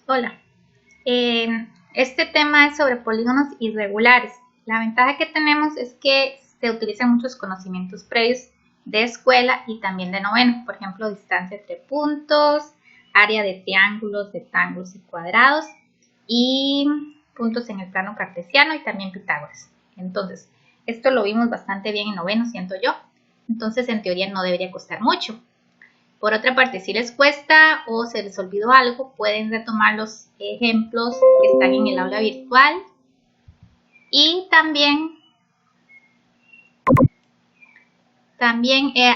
Hola, este tema es sobre polígonos irregulares. La ventaja que tenemos es que se utilizan muchos conocimientos previos de escuela y también de noveno, por ejemplo, distancia entre puntos, área de triángulos, rectángulos y cuadrados y puntos en el plano cartesiano y también Pitágoras. Entonces, esto lo vimos bastante bien en noveno, siento yo. Entonces, en teoría no debería costar mucho. Por otra parte, si les cuesta o se les olvidó algo, pueden retomar los ejemplos que están en el aula virtual y también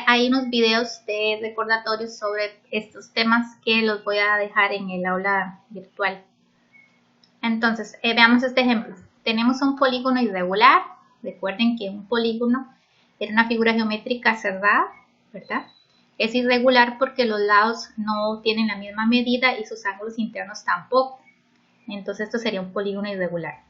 hay unos videos de recordatorios sobre estos temas que los voy a dejar en el aula virtual. Entonces, veamos este ejemplo. Tenemos un polígono irregular. Recuerden que un polígono era una figura geométrica cerrada, ¿verdad? Es irregular porque los lados no tienen la misma medida y sus ángulos internos tampoco. Entonces esto sería un polígono irregular.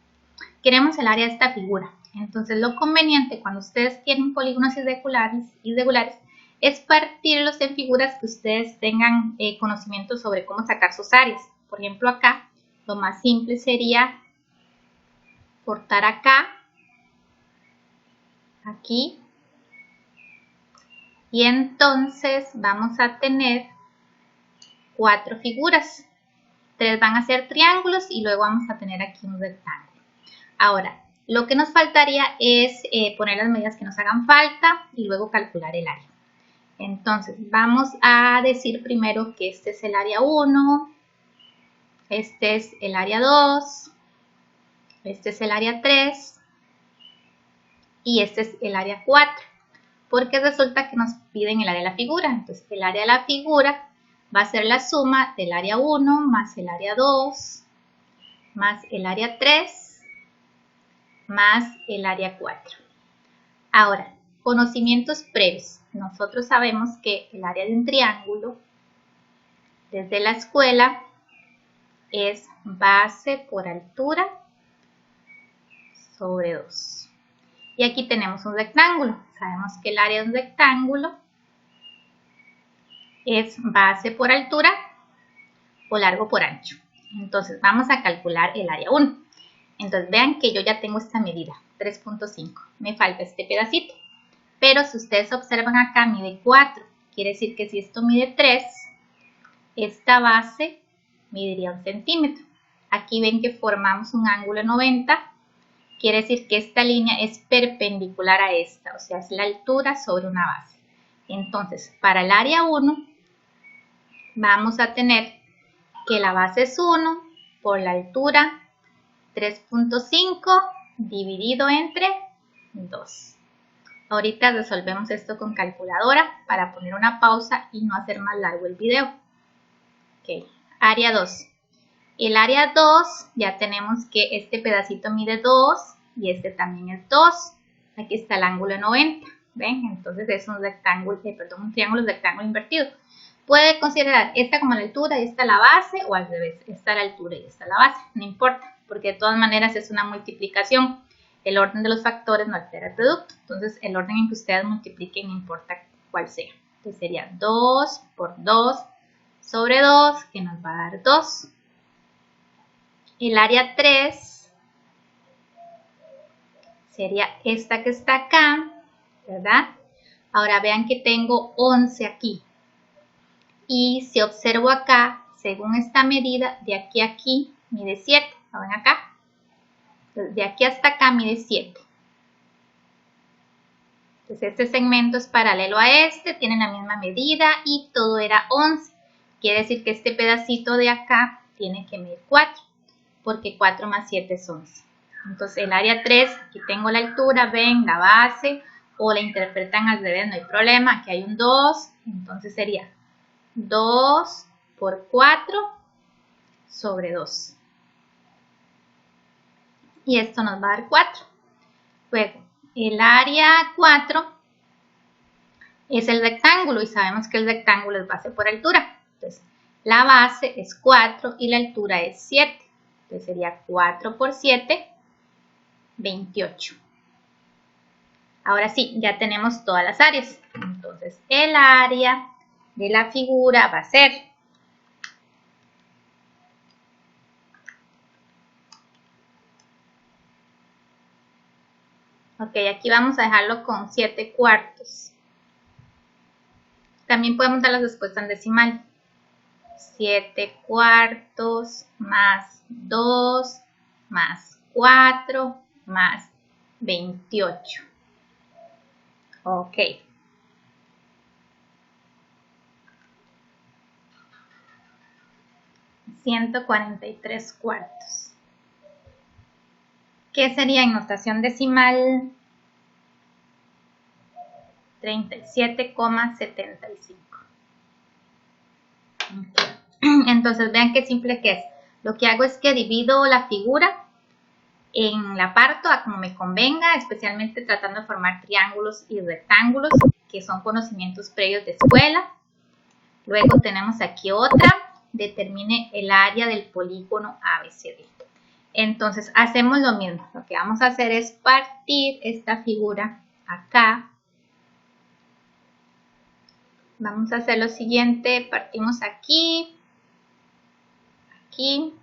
Queremos el área de esta figura. Entonces lo conveniente cuando ustedes tienen polígonos irregulares es partirlos en figuras que ustedes tengan conocimiento sobre cómo sacar sus áreas. Por ejemplo acá lo más simple sería cortar acá, aquí, y entonces vamos a tener 4 figuras. 3 van a ser triángulos y luego vamos a tener aquí un rectángulo. Ahora, lo que nos faltaría es poner las medidas que nos hagan falta y luego calcular el área. Entonces, vamos a decir primero que este es el área 1, este es el área 2, este es el área 3 y este es el área 4. Porque resulta que nos piden el área de la figura. Entonces, el área de la figura va a ser la suma del área 1 más el área 2 más el área 3 más el área 4. Ahora, conocimientos previos. Nosotros sabemos que el área de un triángulo desde la escuela es base por altura sobre 2. Y aquí tenemos un rectángulo. Sabemos que el área de un rectángulo es base por altura o largo por ancho. Entonces vamos a calcular el área 1. Entonces vean que yo ya tengo esta medida, 3.5. Me falta este pedacito. Pero si ustedes observan acá mide 4. Quiere decir que si esto mide 3, esta base mediría 1 centímetro. Aquí ven que formamos un ángulo de 90. Quiere decir que esta línea es perpendicular a esta, o sea, es la altura sobre una base. Entonces, para el área 1, vamos a tener que la base es 1 por la altura 3.5 dividido entre 2. Ahorita resolvemos esto con calculadora para poner una pausa y no hacer más largo el video. Ok, área 2. El área 2 ya tenemos que este pedacito mide 2 y este también es 2. Aquí está el ángulo de 90. ¿Ven? Entonces es un rectángulo, un triángulo rectángulo invertido. Puede considerar esta como la altura y esta la base, o al revés, esta la altura y esta la base, no importa, porque de todas maneras es una multiplicación. El orden de los factores no altera el producto, entonces el orden en que ustedes multipliquen no importa cuál sea. Entonces sería 2 por 2 sobre 2, que nos va a dar 2. El área 3 sería esta que está acá, ¿verdad? Ahora vean que tengo 11 aquí. Y si observo acá, según esta medida, de aquí a aquí mide 7. ¿Lo ven acá? Entonces, de aquí hasta acá mide 7. Entonces este segmento es paralelo a este, tiene la misma medida y todo era 11. Quiere decir que este pedacito de acá tiene que medir 4, porque 4 más 7 es 11. Entonces el área 3, aquí tengo la altura, ven, la base, o la interpretan al revés, no hay problema. Aquí hay un 2, entonces sería 2 por 4 sobre 2. Y esto nos va a dar 4. Luego, el área 4 es el rectángulo y sabemos que el rectángulo es base por altura. Entonces, la base es 4 y la altura es 7. Entonces sería 4 por 7, 28. Ahora sí, ya tenemos todas las áreas. Entonces, el área de la figura va a ser Ok, aquí vamos a dejarlo con 7/4. También podemos dar las respuestas en decimal. 7/4 más 2 más 4 más 28. Ok. (143/4). ¿Qué sería en notación decimal? 37,75. Entonces vean qué simple que es. Lo que hago es que divido la figura la parto a como me convenga, especialmente tratando de formar triángulos y rectángulos, que son conocimientos previos de escuela. Luego tenemos aquí otra, determine el área del polígono ABCD. Entonces hacemos lo mismo, lo que vamos a hacer es partir esta figura acá. Vamos a hacer lo siguiente, partimos aquí, aquí.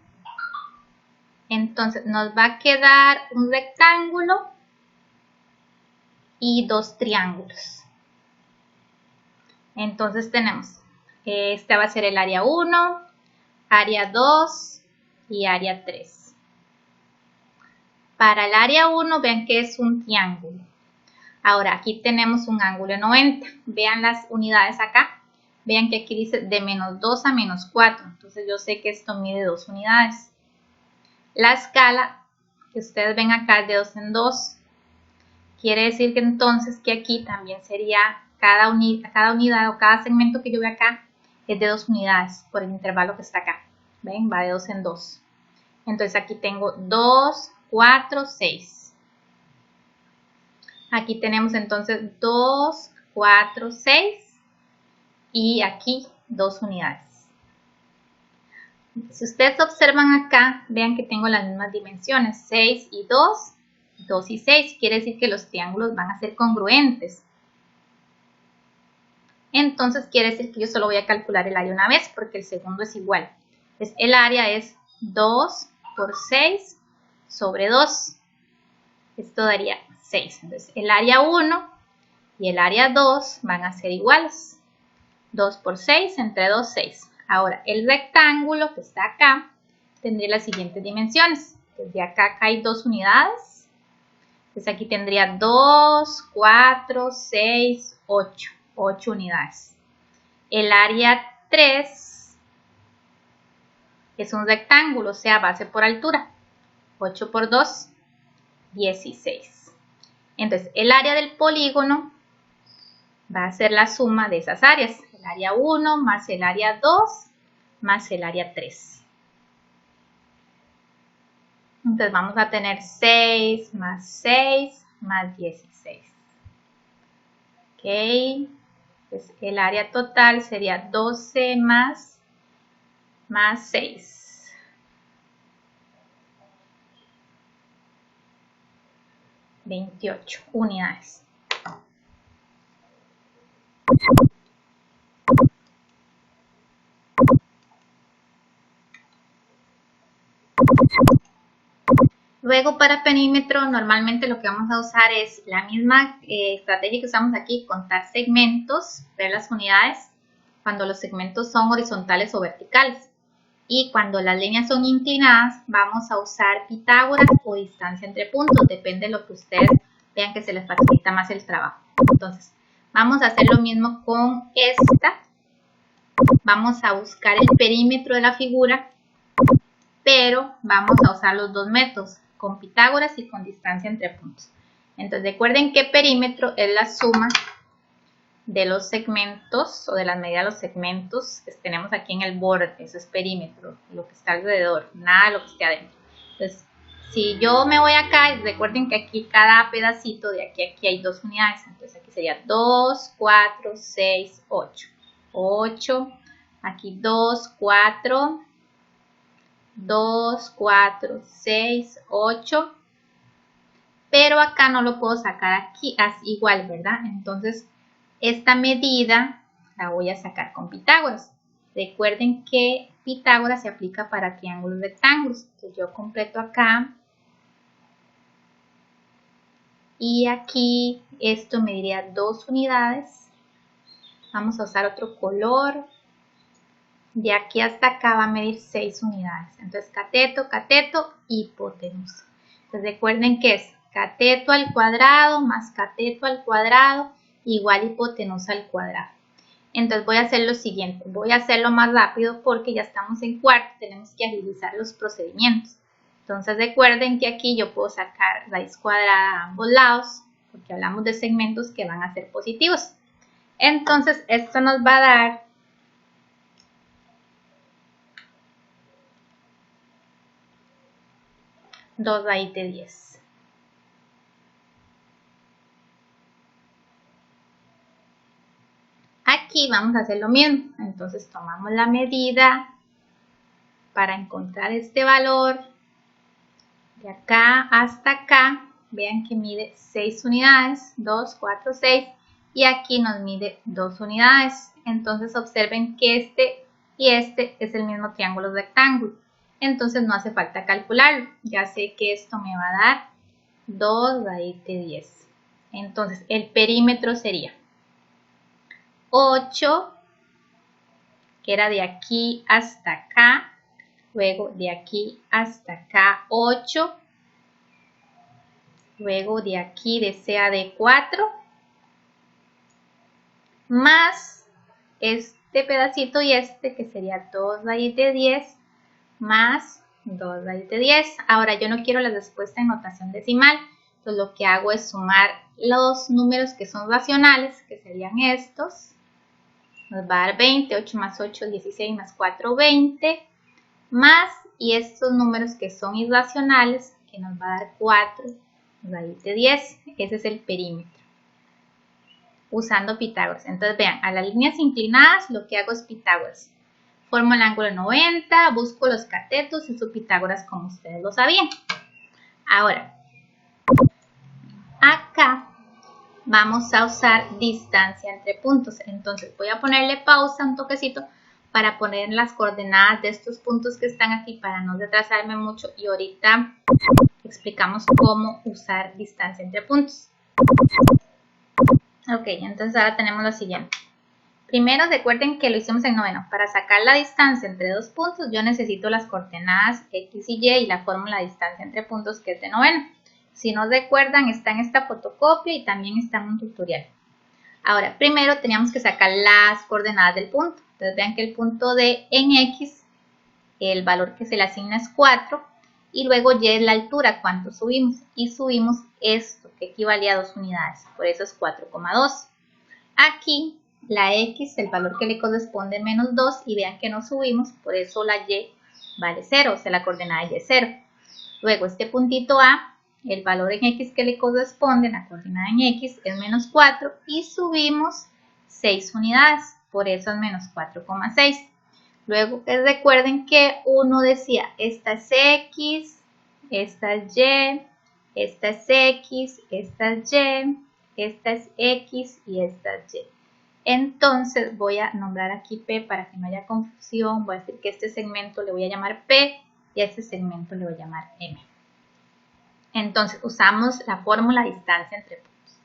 Entonces nos va a quedar un rectángulo y dos triángulos. Entonces tenemos, este va a ser el área 1, área 2 y área 3. Para el área 1 vean que es un triángulo. Ahora aquí tenemos un ángulo de 90. Vean las unidades acá. Vean que aquí dice de -2 a -4. Entonces yo sé que esto mide 2 unidades. La escala que ustedes ven acá es de 2 en 2. Quiere decir que entonces que aquí también sería cada unidad o cada segmento que yo veo acá es de 2 unidades por el intervalo que está acá. ¿Ven? Va de 2 en 2. Entonces aquí tengo 2, 4, 6. Aquí tenemos entonces 2, 4, 6 y aquí 2 unidades. Si ustedes observan acá, vean que tengo las mismas dimensiones, 6 y 2, 2 y 6. Quiere decir que los triángulos van a ser congruentes. Entonces quiere decir que yo solo voy a calcular el área una vez porque el segundo es igual. Entonces el área es 2 por 6 sobre 2. Esto daría 6. Entonces el área 1 y el área 2 van a ser iguales. 2 por 6 entre 2, 6. Ahora, el rectángulo que está acá tendría las siguientes dimensiones. Desde acá hay 2 unidades. Entonces aquí tendría 2, 4, 6, 8. 8 unidades. El área 3 es un rectángulo, o sea, base por altura. 8 por 2, 16. Entonces, el área del polígono va a ser la suma de esas áreas. El área 1 más el área 2 más el área 3. Entonces vamos a tener 6 más 6 más 16. Ok. Entonces el área total sería 12 más 6. (28 unidades). Luego para perímetro normalmente lo que vamos a usar es la misma estrategia que usamos aquí, contar segmentos, ver las unidades cuando los segmentos son horizontales o verticales. Y cuando las líneas son inclinadas vamos a usar Pitágoras o distancia entre puntos, depende de lo que ustedes vean que se les facilita más el trabajo. Entonces vamos a hacer lo mismo con esta. Vamos a buscar el perímetro de la figura, pero vamos a usar los dos métodos, con Pitágoras y con distancia entre puntos. Entonces recuerden que perímetro es la suma de los segmentos o de las medidas de los segmentos que tenemos aquí en el borde. Eso es perímetro, lo que está alrededor, nada de lo que esté adentro. Entonces, si yo me voy acá, recuerden que aquí cada pedacito de aquí a aquí hay 2 unidades. Entonces aquí sería 2, 4, 6, 8. 8, aquí 2, 4, 2, 4, 6, 8. Pero acá no lo puedo sacar aquí, igual, ¿verdad? Entonces, esta medida la voy a sacar con Pitágoras. Recuerden que Pitágoras se aplica para triángulos rectángulos. Entonces yo completo acá y aquí esto mediría 2 unidades. Vamos a usar otro color. De aquí hasta acá va a medir 6 unidades. Entonces cateto, cateto, hipotenusa. Entonces recuerden que es cateto al cuadrado más cateto al cuadrado igual hipotenusa al cuadrado. Entonces voy a hacer lo siguiente. Voy a hacerlo más rápido porque ya estamos en cuarto. Tenemos que agilizar los procedimientos. Entonces recuerden que aquí yo puedo sacar raíz cuadrada a ambos lados porque hablamos de segmentos que van a ser positivos. Entonces esto nos va a dar 2 raíz de 10. Aquí vamos a hacer lo mismo. Entonces tomamos la medida para encontrar este valor. De acá hasta acá, vean que mide 6 unidades, 2, 4, 6. Y aquí nos mide 2 unidades. Entonces observen que este y este es el mismo triángulo rectángulo. Entonces no hace falta calcularlo. Ya sé que esto me va a dar 2 raíz de 10. Entonces el perímetro sería 8, que era de aquí hasta acá. Luego de aquí hasta acá 8. Luego de aquí de CAD 4. Más este pedacito y este que sería 2 raíz de 10 más 2 raíz de 10. Ahora yo no quiero la respuesta en notación decimal. Entonces lo que hago es sumar los números que son racionales, que serían estos. Nos va a dar 20, 8 más 8, 16 más 4, 20. Más, y estos números que son irracionales, que nos va a dar 4 raíz de 10. Ese es el perímetro. Usando Pitágoras. Entonces vean, a las líneas inclinadas lo que hago es Pitágoras. Formo el ángulo 90, busco los catetos y uso Pitágoras como ustedes lo sabían. Ahora, acá vamos a usar distancia entre puntos. Entonces voy a ponerle pausa un toquecito para poner las coordenadas de estos puntos que están aquí para no retrasarme mucho y ahorita explicamos cómo usar distancia entre puntos. Ok, entonces ahora tenemos lo siguiente. Primero recuerden que lo hicimos en noveno. Para sacar la distancia entre dos puntos yo necesito las coordenadas X y Y y la fórmula de distancia entre puntos que es de noveno. Si no recuerdan está en esta fotocopia y también está en un tutorial. Ahora, primero teníamos que sacar las coordenadas del punto. Entonces vean que el punto D en X, el valor que se le asigna es 4 y luego Y es la altura, cuánto subimos. Y subimos esto que equivalía a 2 unidades, por eso es 4,2. Aquí la X, el valor que le corresponde menos 2 y vean que no subimos, por eso la Y vale 0, o sea la coordenada Y es 0. Luego este puntito A, el valor en X que le corresponde, la coordenada en X es menos 4 y subimos 6 unidades, por eso es menos 4,6. Luego recuerden que uno decía, esta es X, esta es Y, esta es X, esta es Y, esta es X y esta es Y. Entonces voy a nombrar aquí P para que no haya confusión. Voy a decir que este segmento le voy a llamar P y a este segmento le voy a llamar M. Entonces usamos la fórmula distancia entre puntos.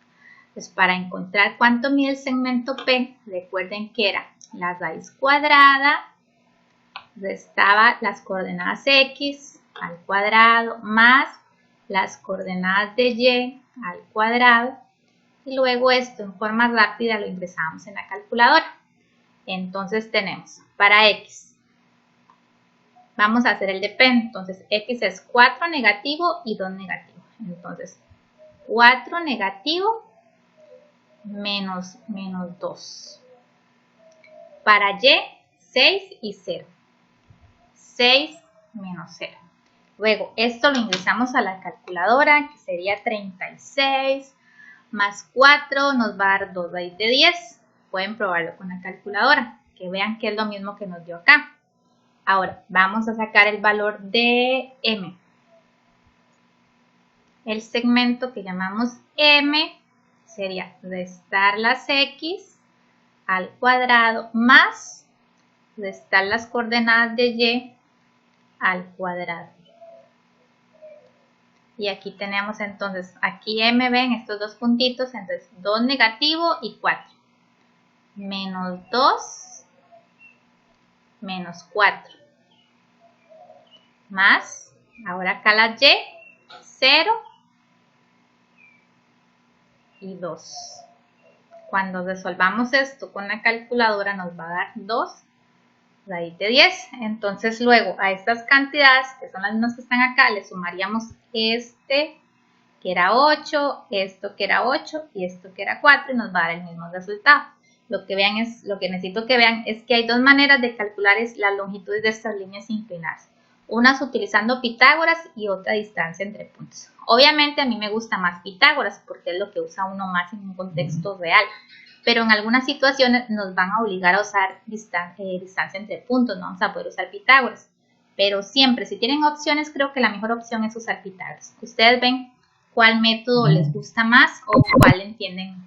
Entonces para encontrar cuánto mide el segmento P, recuerden que era la raíz cuadrada, restaba las coordenadas X al cuadrado más las coordenadas de Y al cuadrado. Y luego esto en forma rápida lo ingresamos en la calculadora. Entonces tenemos para X, vamos a hacer el de P, entonces X es 4 negativo y 2 negativo. Entonces 4 negativo menos 2. Para Y 6 y 0. 6 menos 0. Luego esto lo ingresamos a la calculadora que sería 36. Más 4 nos va a dar 2 raíz de 10. Pueden probarlo con la calculadora, que vean que es lo mismo que nos dio acá. Ahora, vamos a sacar el valor de M. El segmento que llamamos M sería restar las X al cuadrado más restar las coordenadas de Y al cuadrado. Y aquí tenemos entonces, aquí M ven estos dos puntitos, entonces 2 negativo y 4. Menos 2, menos 4. Más, ahora acá la Y, 0 y 2. Cuando resolvamos esto con la calculadora nos va a dar 2 raíz de 10. Entonces luego a estas cantidades, que son las mismas que están acá, le sumaríamos este que era 8, esto que era 8 y esto que era 4 y nos va a dar el mismo resultado. Lo que necesito que vean es que hay dos maneras de calcular las longitudes de estas líneas inclinadas. Unas utilizando Pitágoras y otra distancia entre puntos. Obviamente a mí me gusta más Pitágoras porque es lo que usa uno más en un contexto real. Pero en algunas situaciones nos van a obligar a usar distancia entre puntos, no vamos a poder usar Pitágoras. Pero siempre, si tienen opciones, creo que la mejor opción es usar Pitágoras. Ustedes ven cuál método les gusta más o cuál entienden.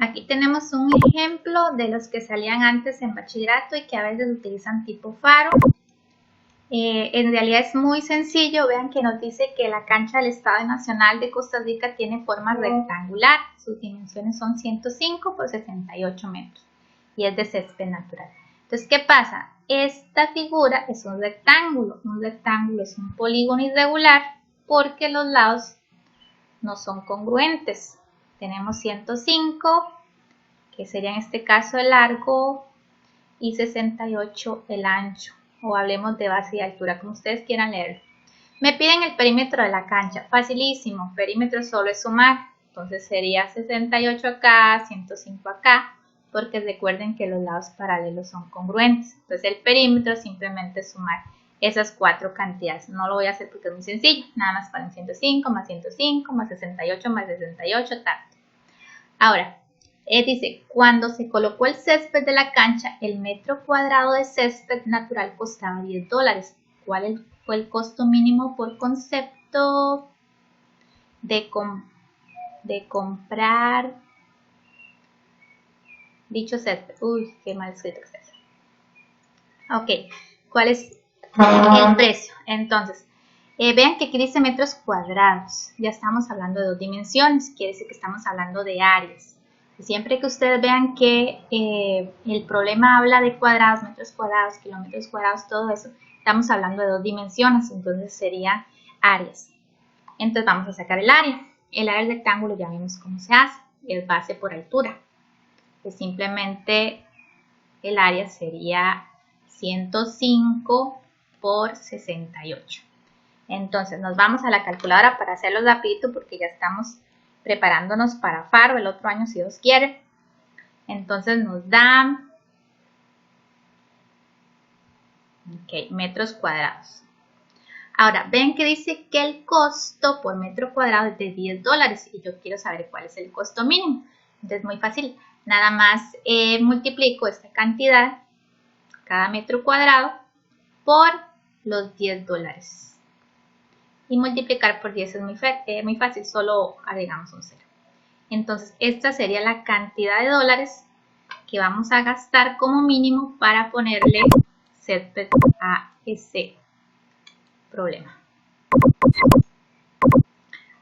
Aquí tenemos un ejemplo de los que salían antes en bachillerato y que a veces utilizan tipo faro. En realidad es muy sencillo, vean que nos dice que la cancha del Estadio Nacional de Costa Rica tiene forma rectangular, sus dimensiones son 105 por 68 metros y es de césped natural. Entonces, ¿qué pasa? Esta figura es un rectángulo es un polígono irregular porque los lados no son congruentes. Tenemos 105, que sería en este caso el largo, y 68 el ancho, o hablemos de base y altura, como ustedes quieran leerlo. Me piden el perímetro de la cancha, facilísimo, perímetro solo es sumar, entonces sería 68 acá, 105 acá, porque recuerden que los lados paralelos son congruentes, entonces el perímetro simplemente es sumar esas cuatro cantidades. No lo voy a hacer porque es muy sencillo, nada más para 105 más 105 más 68 más 68, tanto. Ahora, dice, cuando se colocó el césped de la cancha, el metro cuadrado de césped natural costaba $10. ¿Cuál fue el costo mínimo por concepto de comprar dicho césped? Uy, qué mal escrito que está eso. Ok, ¿cuál es el precio? Entonces, vean que aquí dice metros cuadrados. Ya estamos hablando de dos dimensiones, quiere decir que estamos hablando de áreas. Siempre que ustedes vean que el problema habla de cuadrados, metros cuadrados, kilómetros cuadrados, todo eso, estamos hablando de dos dimensiones, entonces serían áreas. Entonces vamos a sacar el área. El área del rectángulo ya vimos cómo se hace, es base por altura. Pues simplemente el área sería 105 por 68. Entonces nos vamos a la calculadora para hacerlo rapidito porque ya estamos preparándonos para Faro el otro año si Dios quiere. Entonces nos da metros cuadrados. Ahora ven que dice que el costo por metro cuadrado es de $10 y yo quiero saber cuál es el costo mínimo. Entonces muy fácil, nada más multiplico esta cantidad, cada metro cuadrado, por los $10. Y multiplicar por 10 es muy fácil, solo agregamos un 0. Entonces, esta sería la cantidad de dólares que vamos a gastar como mínimo para ponerle césped a ese problema.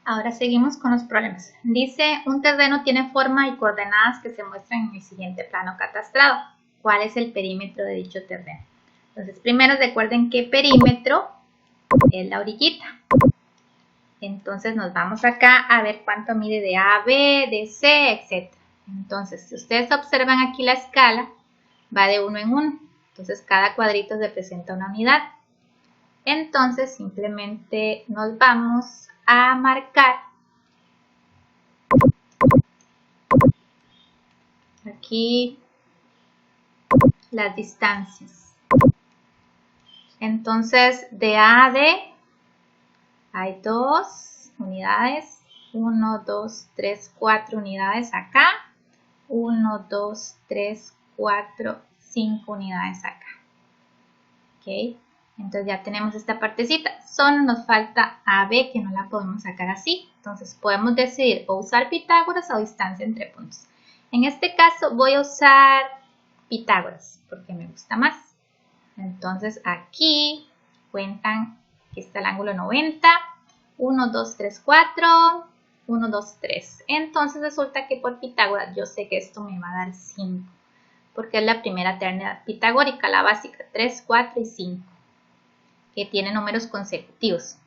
Ahora seguimos con los problemas. Dice, un terreno tiene forma y coordenadas que se muestran en el siguiente plano catastrado. ¿Cuál es el perímetro de dicho terreno? Entonces, primero recuerden que perímetro es la orillita. Entonces nos vamos acá a ver cuánto mide de A a B, de C, etc. Entonces, si ustedes observan aquí la escala, va de 1 en 1. Entonces, cada cuadrito representa una unidad. Entonces, simplemente nos vamos a marcar aquí las distancias. Entonces, de A a D hay 2 unidades, 1, 2, 3, 4 unidades acá, 1, 2, 3, 4, 5 unidades acá. Ok, entonces ya tenemos esta partecita, solo nos falta AB que no la podemos sacar así, entonces podemos decidir o usar Pitágoras o distancia entre puntos. En este caso voy a usar Pitágoras, porque me gusta más. Entonces aquí cuentan, aquí está el ángulo 90, 1, 2, 3, 4, 1, 2, 3. Entonces resulta que por Pitágoras yo sé que esto me va a dar 5, porque es la primera terna pitagórica, la básica, 3, 4 y 5, que tiene números consecutivos.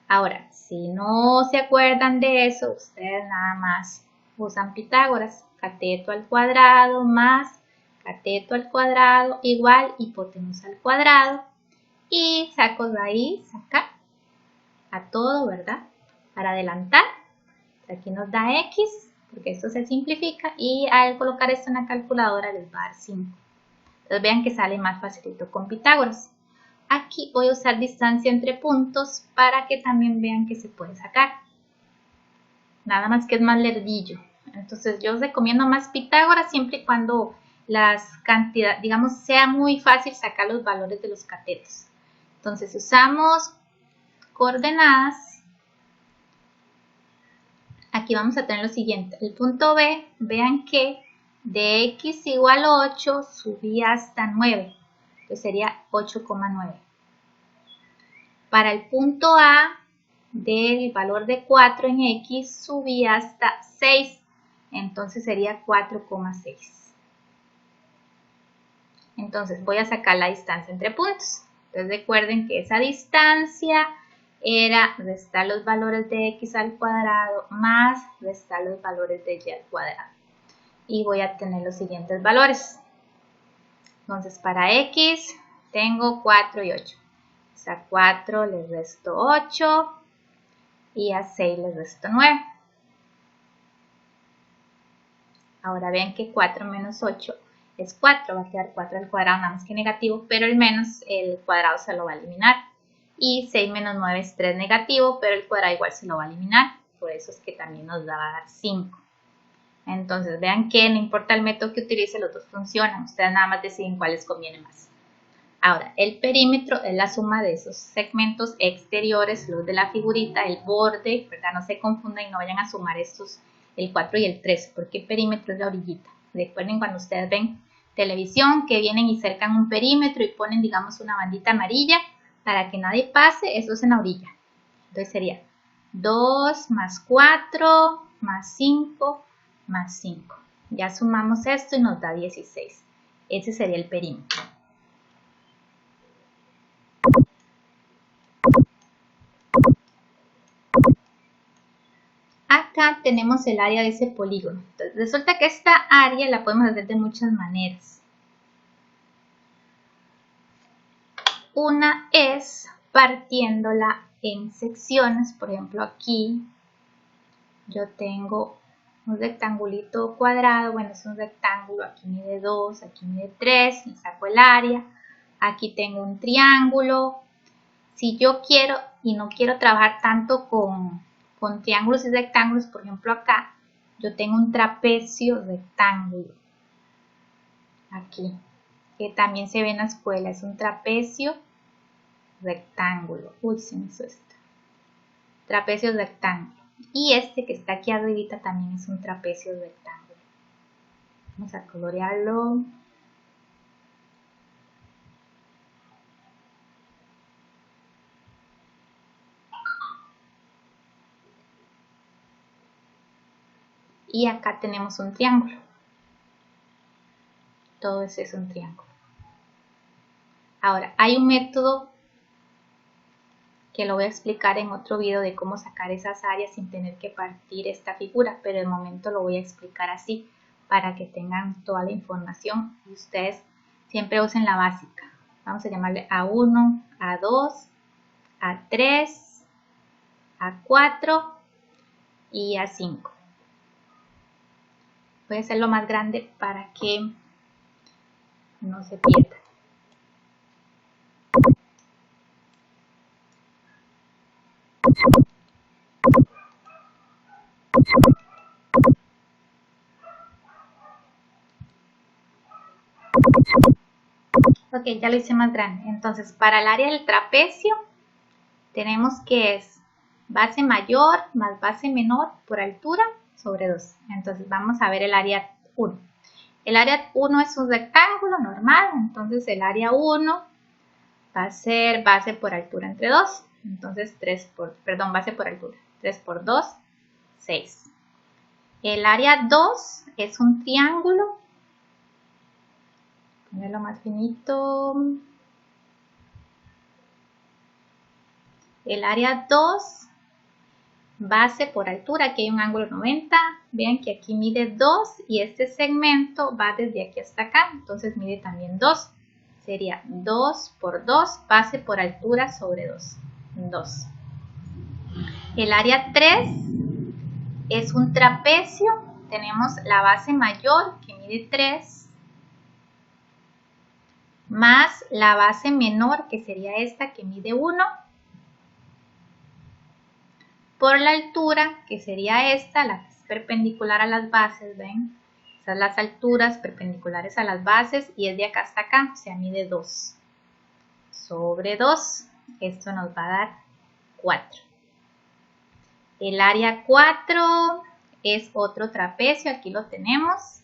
Ahora, si no se acuerdan de eso, ustedes nada más usan Pitágoras, cateto al cuadrado más cateto al cuadrado igual hipotenusa al cuadrado, y saco de ahí, sacar a todo, ¿verdad? Para adelantar, aquí nos da X, porque esto se simplifica, y al colocar esto en la calculadora les va a dar 5. Entonces vean que sale más facilito con Pitágoras. Aquí voy a usar distancia entre puntos para que también vean que se puede sacar. Nada más que es más lerdillo. Entonces yo os recomiendo más Pitágoras siempre y cuando las cantidades, digamos, sea muy fácil sacar los valores de los catetos. Entonces usamos coordenadas. Aquí vamos a tener lo siguiente. El punto B, vean que de x igual 8 subí hasta 9. Entonces sería 8,9. Para el punto A, del valor de 4 en x subí hasta 6. Entonces sería 4,6. Entonces voy a sacar la distancia entre puntos. Entonces recuerden que esa distancia era restar los valores de x al cuadrado más restar los valores de y al cuadrado. Y voy a tener los siguientes valores. Entonces para x tengo 4 y 8. A 4 les resto 8 y a 6 les resto 9. Ahora vean que 4 menos 8 es 4, va a quedar 4 al cuadrado, nada más que negativo, pero el menos, el cuadrado se lo va a eliminar. Y 6 menos 9 es 3 negativo, pero el cuadrado igual se lo va a eliminar, por eso es que también nos va a dar 5. Entonces vean que no importa el método que utilice, los dos funcionan, ustedes nada más deciden cuál les conviene más. Ahora, el perímetro es la suma de esos segmentos exteriores, los de la figurita, el borde, ¿verdad? No se confundan y no vayan a sumar estos, el 4 y el 3, porque el perímetro es la orillita. Recuerden cuando ustedes ven televisión que vienen y cercan un perímetro y ponen, digamos, una bandita amarilla para que nadie pase, eso es en la orilla. Entonces sería 2 más 4 más 5 más 5. Ya sumamos esto y nos da 16. Ese sería el perímetro. Acá tenemos el área de ese polígono. Entonces, resulta que esta área la podemos hacer de muchas maneras. Una es partiéndola en secciones. Por ejemplo, aquí yo tengo un rectangulito cuadrado. Bueno, es un rectángulo. Aquí mide 2, aquí mide 3. Y saco el área. Aquí tengo un triángulo. Si yo quiero y no quiero trabajar tanto con triángulos y rectángulos, por ejemplo acá, yo tengo un trapecio rectángulo. Aquí, que también se ve en la escuela, es un trapecio rectángulo. Uy, se me hizo esto. Trapecio rectángulo. Y este que está aquí arribita también es un trapecio rectángulo. Vamos a colorearlo. Y acá tenemos un triángulo. Todo eso es un triángulo. Ahora, hay un método que lo voy a explicar en otro video de cómo sacar esas áreas sin tener que partir esta figura, pero de momento lo voy a explicar así para que tengan toda la información y ustedes siempre usen la básica. Vamos a llamarle A1, A2, A3, A4 y A5. Voy a hacerlo más grande para que no se pierda. Ok, ya lo hice más grande. Entonces, para el área del trapecio, tenemos que es base mayor más base menor por altura sobre 2. Entonces, vamos a ver el área 1. El área 1 es un rectángulo normal, entonces el área 1 va a ser base por altura entre 2. Entonces base por altura. 3 por 2, 6. El área 2 es un triángulo. Ponerlo más finito. El área 2, base por altura, aquí hay un ángulo 90. Vean que aquí mide 2 y este segmento va desde aquí hasta acá, entonces mide también 2. Sería 2 por 2, base por altura sobre 2. 2. El área 3 es un trapecio. Tenemos la base mayor que mide 3, más la base menor que sería esta que mide 1, por la altura que sería esta, la que es perpendicular a las bases, ¿ven? Esas son las alturas perpendiculares a las bases y es de acá hasta acá, o sea, mide 2 sobre 2. Esto nos va a dar 4. El área 4 es otro trapecio, aquí lo tenemos.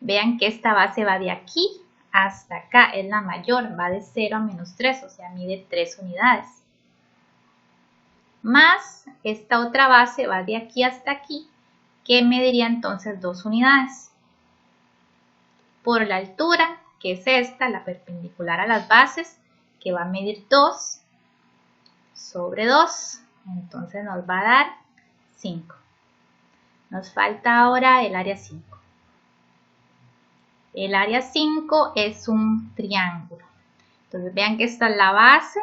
Vean que esta base va de aquí hasta acá, es la mayor, va de 0 a menos 3, o sea, mide 3 unidades. Más esta otra base va de aquí hasta aquí, que mediría entonces 2 unidades. Por la altura, que es esta, la perpendicular a las bases, que va a medir 2 sobre 2, entonces nos va a dar 5. Nos falta ahora el área 5. El área 5 es un triángulo. Entonces vean que esta es la base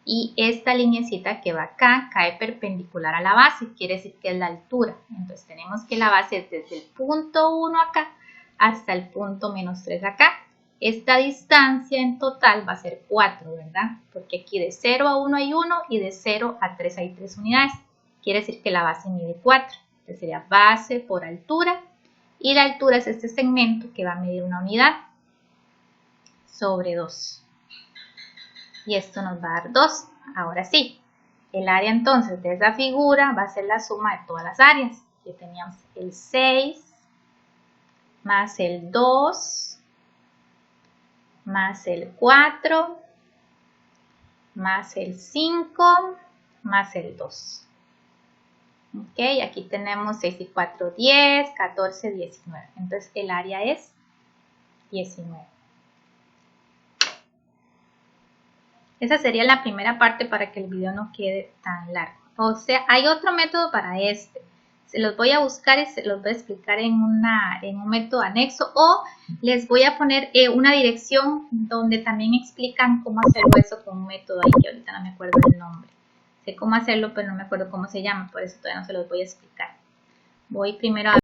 y esta lineecita que va acá cae perpendicular a la base, quiere decir que es la altura. Entonces tenemos que la base es desde el punto 1 acá hasta el punto menos 3 acá. Esta distancia en total va a ser 4, ¿verdad? Porque aquí de 0 a 1 hay 1 y de 0 a 3 hay 3 unidades. Quiere decir que la base mide 4. Entonces sería base por altura y la altura es este segmento que va a medir 1 unidad sobre 2. Y esto nos va a dar 2. Ahora sí, el área entonces de esa figura va a ser la suma de todas las áreas. Aquí teníamos el 6 más el 2 más el 4 más el 5 más el 2. Ok, aquí tenemos 6 y 4, 10, 14, 19. Entonces el área es 19. Esa sería la primera parte para que el video no quede tan largo. O sea, hay otro método para este. Se los voy a buscar y se los voy a explicar en un método anexo. O les voy a poner una dirección donde también explican cómo hacerlo eso con un método ahí, que ahorita no me acuerdo el nombre. Sé cómo hacerlo, pero no me acuerdo cómo se llama, por eso todavía no se los voy a explicar. Voy primero a